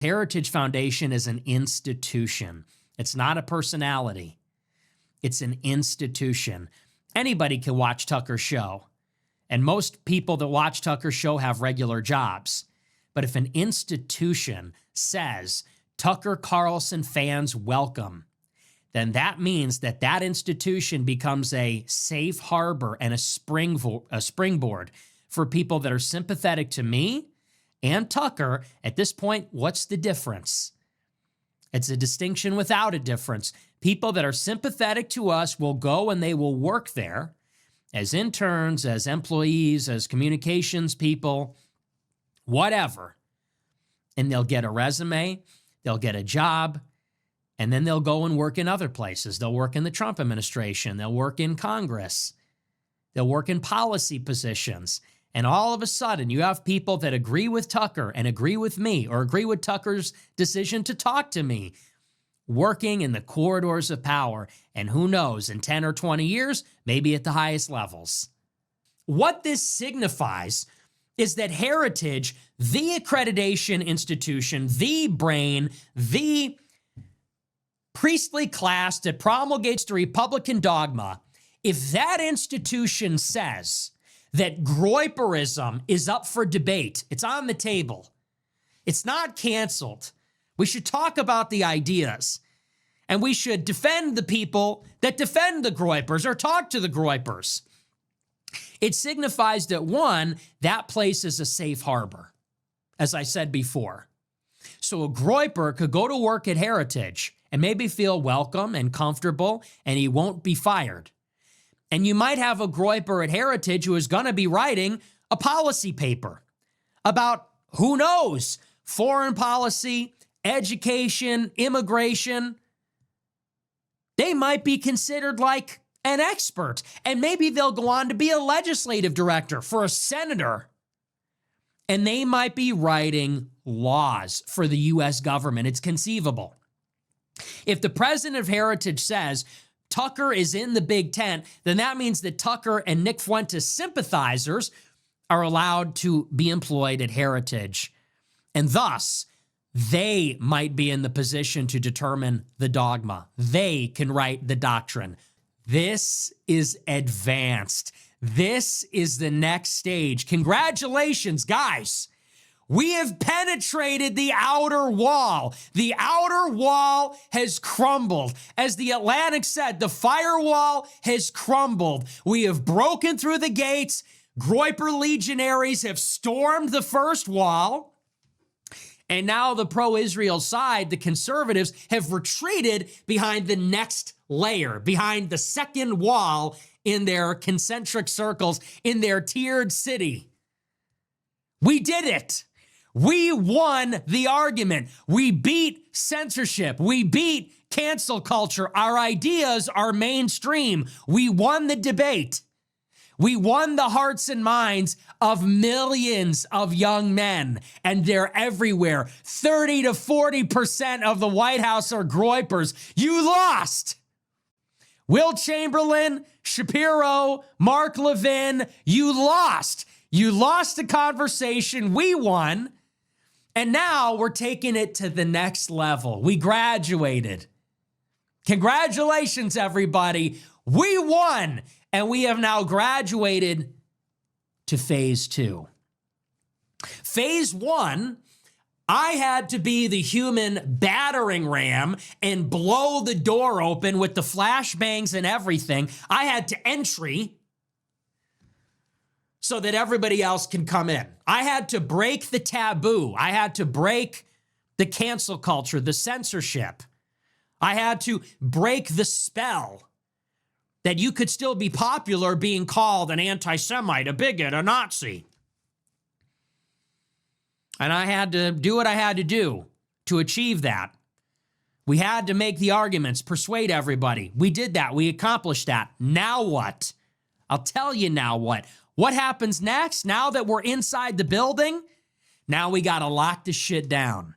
Heritage Foundation is an institution. It's not a personality. It's an institution. Anybody can watch Tucker's show. And most people that watch Tucker's show have regular jobs. But if an institution says, Tucker Carlson fans welcome, then that means that that institution becomes a safe harbor and a springboard for people that are sympathetic to me and Tucker. At this point, what's the difference? It's a distinction without a difference. People that are sympathetic to us will go and they will work there as interns, as employees, as communications people, whatever. And they'll get a resume, they'll get a job, and then they'll go and work in other places. They'll work in the Trump administration, they'll work in Congress, they'll work in policy positions. And all of a sudden, you have people that agree with Tucker and agree with me or agree with Tucker's decision to talk to me, working in the corridors of power. And who knows, in 10 or 20 years, maybe at the highest levels. What this signifies is that Heritage, the accreditation institution, the brain, the priestly class that promulgates the Republican dogma, if that institution says that Groyperism is up for debate, it's on the table, it's not canceled, we should talk about the ideas, and we should defend the people that defend the Groypers or talk to the Groypers. It signifies that, one, that place is a safe harbor, as I said before. So a Groyper could go to work at Heritage and maybe feel welcome and comfortable, and he won't be fired. And you might have a Groyper at Heritage who is going to be writing a policy paper about, who knows, foreign policy, education, immigration. They might be considered like an expert, and maybe they'll go on to be a legislative director for a senator. And they might be writing laws for the U.S. government. It's conceivable. If the president of Heritage says Tucker is in the Big Tent, then that means that Tucker and Nick Fuentes sympathizers are allowed to be employed at Heritage. And thus, they might be in the position to determine the dogma. They can write the doctrine. This is advanced. This is the next stage. Congratulations, guys. We have penetrated the outer wall. The outer wall has crumbled. As the Atlantic said, the firewall has crumbled. We have broken through the gates. Groyper legionaries have stormed the first wall. And now the pro-Israel side, the conservatives, have retreated behind the next layer, behind the second wall in their concentric circles, in their tiered city. We did it. We won the argument. We beat censorship. We beat cancel culture. Our ideas are mainstream. We won the debate. We won the hearts and minds of millions of young men, and they're everywhere. 30 to 40% of the White House are Groypers. You lost. Will Chamberlain, Shapiro, Mark Levin, you lost. You lost the conversation. We won. And now we're taking it to the next level. We graduated. Congratulations, everybody. We won. And we have now graduated to phase 2. Phase 1, I had to be the human battering ram and blow the door open with the flashbangs and everything. I had to entry so that everybody else can come in. I had to break the taboo. I had to break the cancel culture, the censorship. I had to break the spell that you could still be popular being called an anti-Semite, a bigot, a Nazi. And I had to do what I had to do to achieve that. We had to make the arguments, persuade everybody. We did that. We accomplished that. Now what? I'll tell you now what. What happens next? Now that we're inside the building, now we got to lock this shit down.